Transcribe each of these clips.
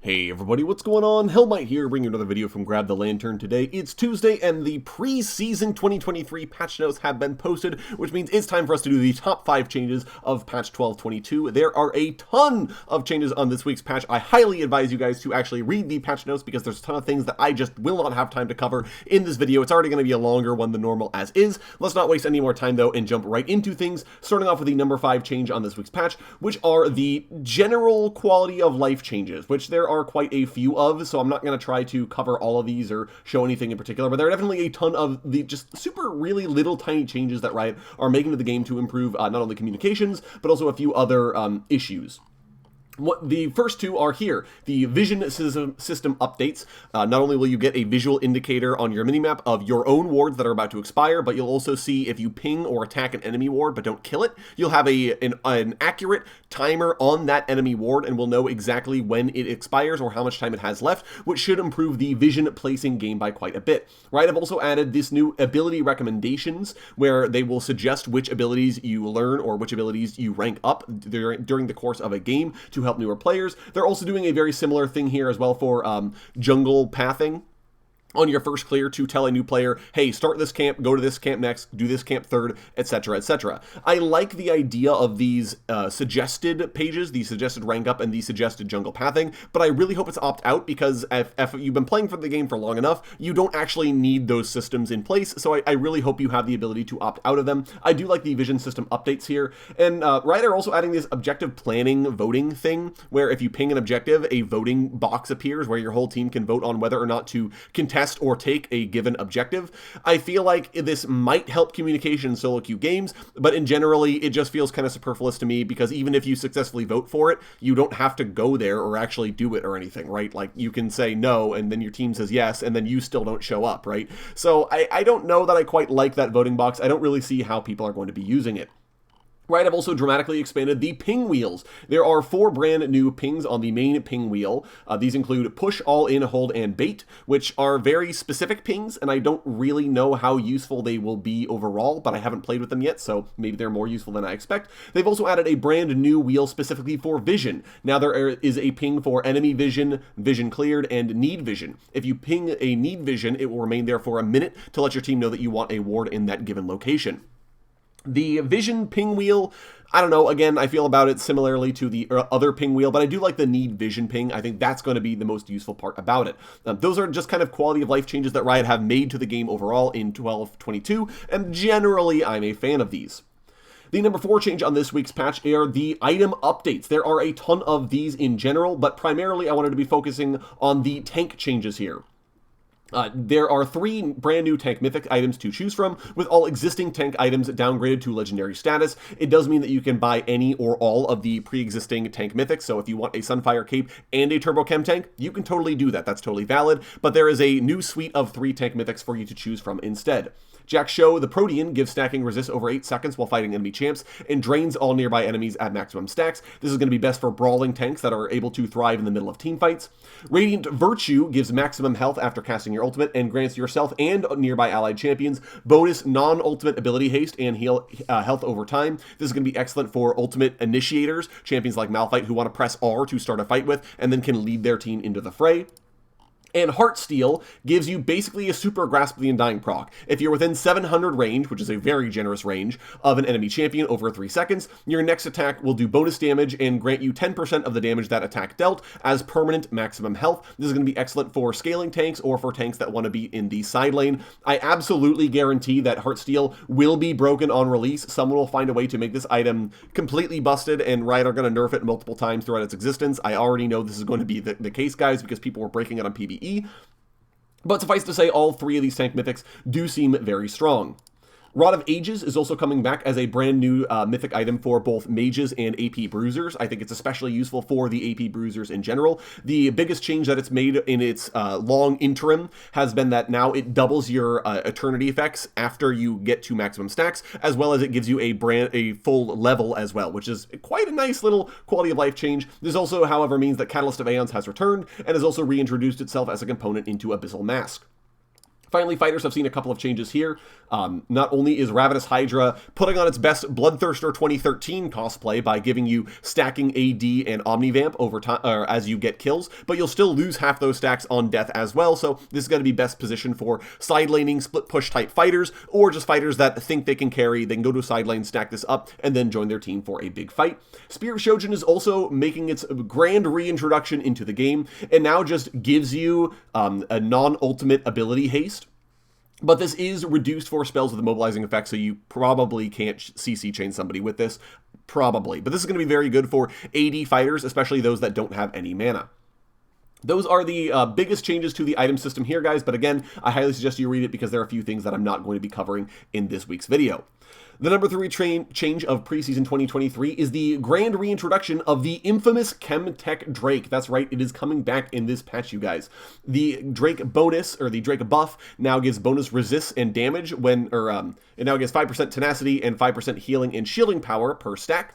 Hey everybody, what's going on? Hellmite here, bringing you another video from Grab the Lantern today. It's Tuesday, and the pre-season 2023 patch notes have been posted, which means it's time for us to do the top 5 changes of patch 12.22. There are a ton of changes on this week's patch. I highly advise you guys to actually read the patch notes, because there's a ton of things that I just will not have time to cover in this video. It's already going to be a longer one than normal as is. Let's not waste any more time, though, and jump right into things, starting off with the number 5 change on this week's patch, which are the general quality of life changes, which there are quite a few of, so I'm not going to try to cover all of these or show anything in particular, but there are definitely a ton of the just super really little tiny changes that Riot are making to the game to improve not only communications, but also a few other issues. What the first two are here, the vision system updates. Not only will you get a visual indicator on your minimap of your own wards that are about to expire, but you'll also see if you ping or attack an enemy ward but don't kill it, you'll have an accurate timer on that enemy ward and will know exactly when it expires or how much time it has left, which should improve the vision placing game by quite a bit. Right, I've also added this new ability recommendations, where they will suggest which abilities you learn or which abilities you rank up during the course of a game to help newer players. They're also doing a very similar thing here as well for jungle pathing on your first clear to tell a new player, hey, start this camp, go to this camp next, do this camp third, etc., etc. I like the idea of these suggested pages, the suggested rank up, and the suggested jungle pathing, but I really hope it's opt-out, because if you've been playing for the game for long enough, you don't actually need those systems in place, so I really hope you have the ability to opt out of them. I do like the vision system updates here, and Riot are also adding this objective planning voting thing, where if you ping an objective, a voting box appears where your whole team can vote on whether or not to contest or take a given objective. I feel like this might help communication in solo queue games, but in generally, it just feels kind of superfluous to me, because even if you successfully vote for it, you don't have to go there or actually do it or anything, right? Like, you can say no, and then your team says yes, and then you still don't show up, right? So I don't know that I quite like that voting box. I don't really see how people are going to be using it. Right, I've also dramatically expanded the ping wheels. There are 4 brand new pings on the main ping wheel. These include push, all in, hold, and bait, which are very specific pings, and I don't really know how useful they will be overall, but I haven't played with them yet, so maybe they're more useful than I expect. They've also added a brand new wheel specifically for vision. Now there is a ping for enemy vision, vision cleared, and need vision. If you ping a need vision, it will remain there for a minute to let your team know that you want a ward in that given location. The vision ping wheel, I don't know, again, I feel about it similarly to the other ping wheel, but I do like the need vision ping. I think that's going to be the most useful part about it. Those are just kind of quality of life changes that Riot have made to the game overall in 12.22, and generally I'm a fan of these. The number 4 change on this week's patch are the item updates. There are a ton of these in general, but primarily I wanted to be focusing on the tank changes here. There are 3 brand new tank mythic items to choose from, with all existing tank items downgraded to legendary status. It does mean that you can buy any or all of the pre-existing tank mythics, so if you want a Sunfire Cape and a Turbo Chem tank, you can totally do that. That's totally valid, but there is a new suite of 3 tank mythics for you to choose from instead. Jack Show, the Protean, gives stacking resist over 8 seconds while fighting enemy champs, and drains all nearby enemies at maximum stacks. This is going to be best for brawling tanks that are able to thrive in the middle of teamfights. Radiant Virtue gives maximum health after casting your ultimate, and grants yourself and nearby allied champions bonus non-ultimate ability haste and heal health over time. This is going to be excellent for ultimate initiators, champions like Malphite who want to press R to start a fight with, and then can lead their team into the fray. And Heartsteel gives you basically a super Grasp of the Undying proc. If you're within 700 range, which is a very generous range, of an enemy champion over 3 seconds, your next attack will do bonus damage and grant you 10% of the damage that attack dealt as permanent maximum health. This is going to be excellent for scaling tanks or for tanks that want to be in the side lane. I absolutely guarantee that Heartsteel will be broken on release. Someone will find a way to make this item completely busted, and Riot are going to nerf it multiple times throughout its existence. I already know this is going to be the case, guys, because people were breaking it on PvE. But suffice to say, all 3 of these tank mythics do seem very strong. Rod of Ages is also coming back as a brand new mythic item for both mages and AP bruisers. I think it's especially useful for the AP bruisers in general. The biggest change that it's made in its long interim has been that now it doubles your eternity effects after you get to maximum stacks, as well as it gives you a full level as well, which is quite a nice little quality of life change. This also, however, means that Catalyst of Aeons has returned and has also reintroduced itself as a component into Abyssal Mask. Finally, fighters have seen a couple of changes here. Not only is Ravenous Hydra putting on its best Bloodthirster 2013 cosplay by giving you stacking AD and Omnivamp over time as you get kills, but you'll still lose half those stacks on death as well, so this is going to be best positioned for side laning, split push type fighters, or just fighters that think they can carry. They can go to a side lane, stack this up, and then join their team for a big fight. Spear of Shojin is also making its grand reintroduction into the game, and now just gives you a non-ultimate ability haste. But this is reduced for spells with immobilizing effect, so you probably can't CC chain somebody with this. Probably. But this is going to be very good for AD fighters, especially those that don't have any mana. Those are the biggest changes to the item system here, guys. But again, I highly suggest you read it because there are a few things that I'm not going to be covering in this week's video. The number 3 change of preseason 2023 is the grand reintroduction of the infamous Chemtech Drake. That's right, it is coming back in this patch, you guys. The Drake bonus, or the Drake buff, now gives bonus resist and damage when, it now gives 5% tenacity and 5% healing and shielding power per stack.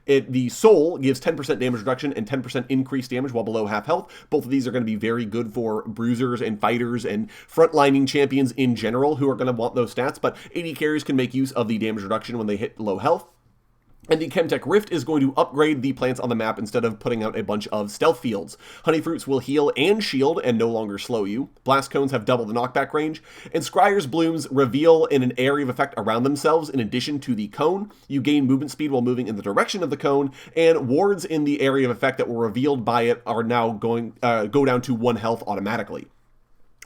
The Soul gives 10% damage reduction and 10% increased damage while below half health. Both of these are going to be very good for bruisers and fighters and frontlining champions in general who are going to want those stats, but AD carriers can make use of the damage reduction when they hit low health. And the Chemtech Rift is going to upgrade the plants on the map instead of putting out a bunch of stealth fields. Honey Fruits will heal and shield and no longer slow you. Blast Cones have double the knockback range. And Scryer's Blooms reveal in an area of effect around themselves in addition to the cone. You gain movement speed while moving in the direction of the cone, and wards in the area of effect that were revealed by it are now going go down to 1 health automatically.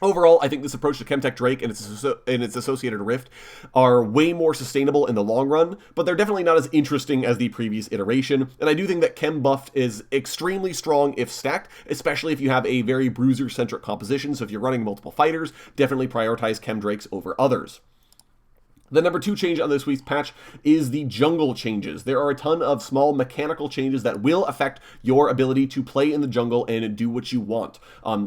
Overall, I think this approach to Chemtech Drake and its associated Rift are way more sustainable in the long run, but they're definitely not as interesting as the previous iteration, and I do think that Chem buffed is extremely strong if stacked, especially if you have a very bruiser-centric composition, so if you're running multiple fighters, definitely prioritize Chem Drakes over others. The number 2 change on this week's patch is the jungle changes. There are a ton of small mechanical changes that will affect your ability to play in the jungle and do what you want.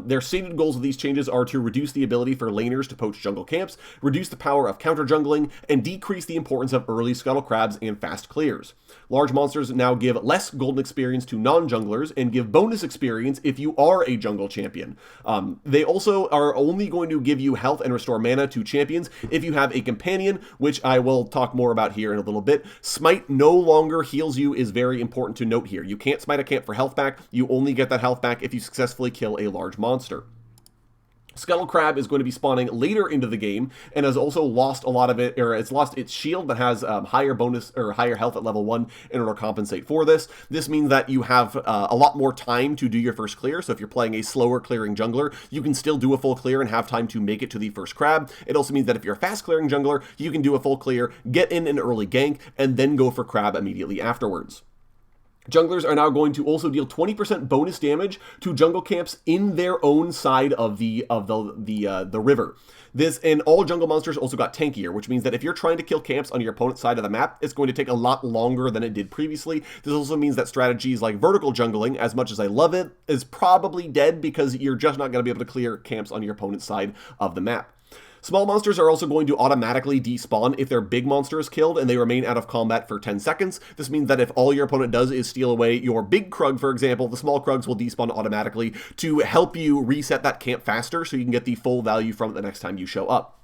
Their stated goals of these changes are to reduce the ability for laners to poach jungle camps, reduce the power of counter jungling, and decrease the importance of early scuttle crabs and fast clears. Large monsters now give less golden experience to non-junglers and give bonus experience if you are a jungle champion. They also are only going to give you health and restore mana to champions if you have a companion, which I will talk more about here in a little bit. Smite no longer heals you is very important to note here. You can't smite a camp for health back. You only get that health back if you successfully kill a large monster. Scuttle Crab is going to be spawning later into the game and has also lost a lot of it, or it's lost its shield but has higher bonus or higher health at level 1 in order to compensate for this. This means that you have a lot more time to do your first clear, so if you're playing a slower clearing jungler, you can still do a full clear and have time to make it to the first crab. It also means that if you're a fast clearing jungler, you can do a full clear, get in an early gank, and then go for crab immediately afterwards. Junglers are now going to also deal 20% bonus damage to jungle camps in their own side of the river. This, and all jungle monsters also got tankier, which means that if you're trying to kill camps on your opponent's side of the map, it's going to take a lot longer than it did previously. This also means that strategies like vertical jungling, as much as I love it, is probably dead because you're just not going to be able to clear camps on your opponent's side of the map. Small monsters are also going to automatically despawn if their big monster is killed and they remain out of combat for 10 seconds. This means that if all your opponent does is steal away your big Krug, for example, the small Krugs will despawn automatically to help you reset that camp faster so you can get the full value from it the next time you show up.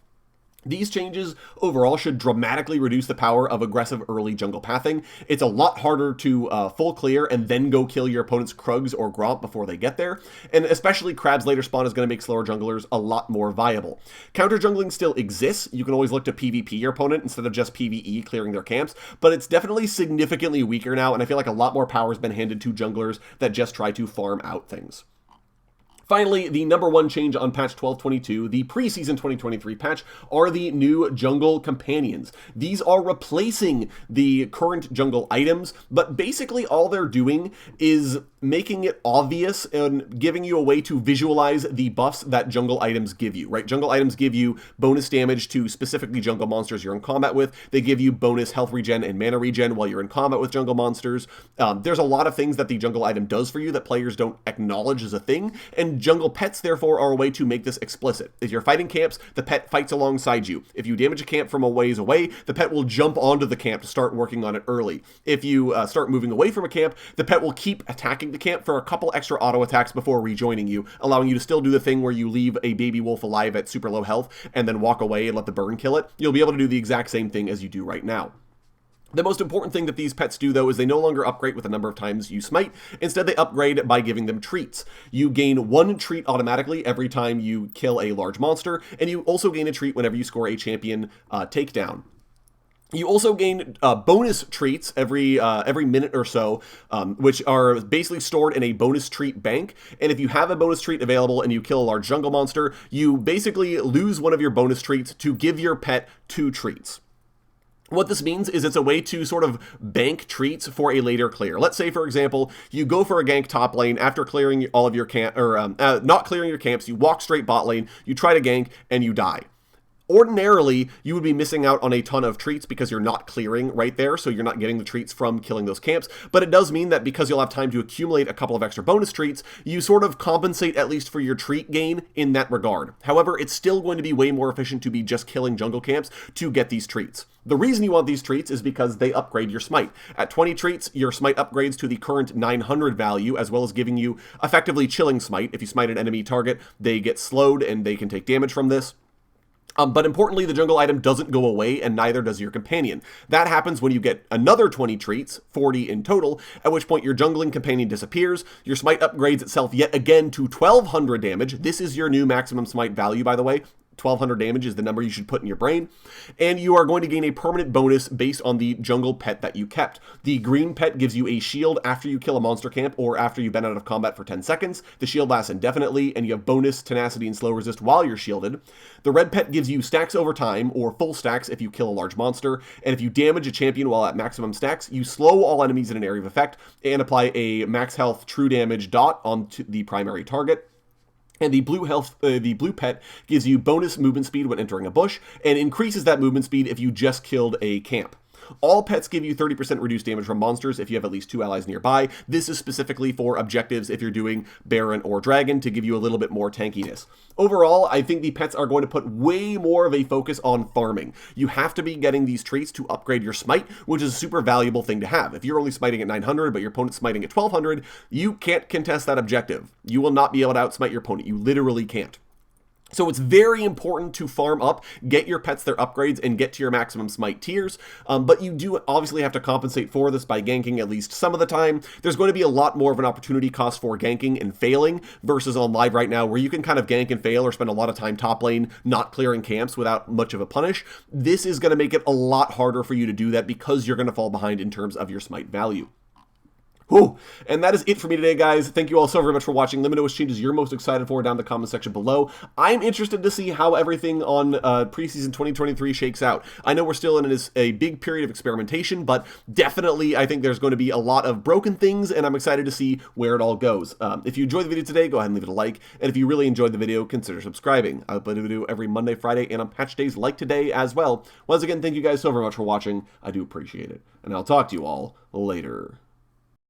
These changes overall should dramatically reduce the power of aggressive early jungle pathing. It's a lot harder to full clear and then go kill your opponent's Krugs or Gromp before they get there, and especially Crab's later spawn is going to make slower junglers a lot more viable. Counter jungling still exists. You can always look to PvP your opponent instead of just PvE clearing their camps, but it's definitely significantly weaker now, and I feel like a lot more power has been handed to junglers that just try to farm out things. Finally, the number 1 change on patch 12.22, the preseason 2023 patch, are the new jungle companions. These are replacing the current jungle items, but basically all they're doing is making it obvious and giving you a way to visualize the buffs that jungle items give you, right? Jungle items give you bonus damage to specifically jungle monsters you're in combat with. They give you bonus health regen and mana regen while you're in combat with jungle monsters. There's a lot of things that the jungle item does for you that players don't acknowledge as a thing, and And jungle pets, therefore, are a way to make this explicit. If you're fighting camps, the pet fights alongside you. If you damage a camp from a ways away, the pet will jump onto the camp to start working on it early. If you start moving away from a camp, the pet will keep attacking the camp for a couple extra auto attacks before rejoining you, allowing you to still do the thing where you leave a baby wolf alive at super low health and then walk away and let the burn kill it. You'll be able to do the exact same thing as you do right now. The most important thing that these pets do, though, is they no longer upgrade with the number of times you smite. Instead, they upgrade by giving them treats. You gain 1 treat automatically every time you kill a large monster, and you also gain a treat whenever you score a champion takedown. You also gain bonus treats every minute or so, which are basically stored in a bonus treat bank. And if you have a bonus treat available and you kill a large jungle monster, you basically lose one of your bonus treats to give your pet 2 treats. What this means is it's a way to sort of bank treats for a later clear. Let's say, for example, you go for a gank top lane after clearing all of your camp, or not clearing your camps, you walk straight bot lane, you try to gank, and you die. Ordinarily, you would be missing out on a ton of treats because you're not clearing right there, so you're not getting the treats from killing those camps, but it does mean that because you'll have time to accumulate a couple of extra bonus treats, you sort of compensate at least for your treat gain in that regard. However, it's still going to be way more efficient to be just killing jungle camps to get these treats. The reason you want these treats is because they upgrade your smite. At 20 treats, your smite upgrades to the current 900 value, as well as giving you effectively chilling smite. If you smite an enemy target, they get slowed and they can take damage from this. But importantly, the jungle item doesn't go away, and neither does your companion. That happens when you get another 20 treats, 40 in total, at which point your jungling companion disappears, your smite upgrades itself yet again to 1200 damage. This is your new maximum smite value, by the way. 1200 damage is the number you should put in your brain, and you are going to gain a permanent bonus based on the jungle pet that you kept. The green pet gives you a shield after you kill a monster camp or after you've been out of combat for 10 seconds. The shield lasts indefinitely, and you have bonus tenacity and slow resist while you're shielded. The red pet gives you stacks over time, or full stacks if you kill a large monster, and if you damage a champion while at maximum stacks, you slow all enemies in an area of effect and apply a max health true damage dot onto the primary target. And the blue pet gives you bonus movement speed when entering a bush, and increases that movement speed if you just killed a camp. All pets give you 30% reduced damage from monsters if you have at least 2 allies nearby. This is specifically for objectives if you're doing Baron or Dragon to give you a little bit more tankiness. Overall, I think the pets are going to put way more of a focus on farming. You have to be getting these treats to upgrade your smite, which is a super valuable thing to have. If you're only smiting at 900, but your opponent's smiting at 1200, you can't contest that objective. You will not be able to outsmite your opponent. You literally can't. So it's very important to farm up, get your pets their upgrades, and get to your maximum smite tiers, but you do obviously have to compensate for this by ganking at least some of the time. There's going to be a lot more of an opportunity cost for ganking and failing versus on live right now, where you can kind of gank and fail or spend a lot of time top lane not clearing camps without much of a punish. This is going to make it a lot harder for you to do that because you're going to fall behind in terms of your smite value. Whew. And that is it for me today, guys. Thank you all so very much for watching. Let me know which changes you're most excited for down in the comment section below. I'm interested to see how everything on preseason 2023 shakes out. I know we're still in a big period of experimentation, but definitely I think there's going to be a lot of broken things, and I'm excited to see where it all goes. If you enjoyed the video today, go ahead and leave it a like. And if you really enjoyed the video, consider subscribing. I upload a video every Monday, Friday, and on patch days like today as well. Once again, thank you guys so very much for watching. I do appreciate it. And I'll talk to you all later.